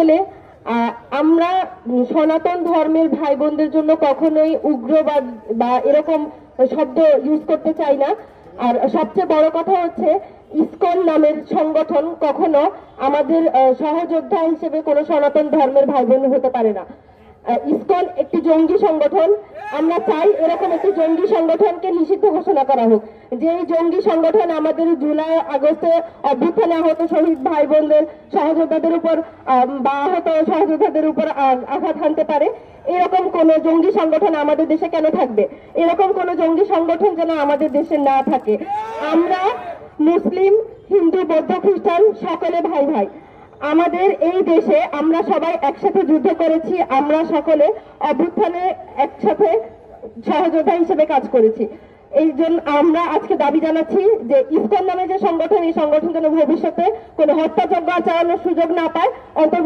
আসলে আমরা সনাতন ধর্মের ভাই বোনদের জন্য কখনোই উগ্রবাদ বা এরকম শব্দ ইউজ করতে চাই না। আর সবচেয়ে বড় কথা হচ্ছে ইসকন নামের সংগঠন কখনো আমাদের সহযোদ্ধা হিসেবে কোনো সনাতন ধর্মের ভাই বোন হতে পারে না। ইসকন একটি জঙ্গি সংগঠন। আমরা চাই এরকম একটি জঙ্গি সংগঠনকে নিষিদ্ধ ঘোষণা করা হোক। যে এই জঙ্গি সংগঠন আমাদের জুলাই আগস্টে অভ্যুত্থানে আহত শহীদ ভাই বোনদের সহযোদ্ধাদের উপর বা আহত সহযোদ্ধাদের উপর আঘাত হানতে পারে, এরকম কোন জঙ্গি সংগঠন আমাদের দেশে কেন থাকবে? এরকম কোন জঙ্গি সংগঠন যেন আমাদের দেশে না থাকে। আমরা মুসলিম, হিন্দু, বৌদ্ধ, খ্রিস্টান সকলে ভাই ভাই। আমাদের এই দেশে আমরা সবাই একসাথে যুদ্ধ করেছি, আমরা সকলে অভ্যুত্থানে একসাথে সহযোদ্ধা হিসেবে কাজ করেছি। এই জন্য আমরা আজকে দাবি জানাচ্ছি যে ইসকন নামে যে সংগঠন, এই সংগঠন যেন ভবিষ্যতে কোনো হত্যাযজ্ঞ চালানোর সুযোগ না পায়।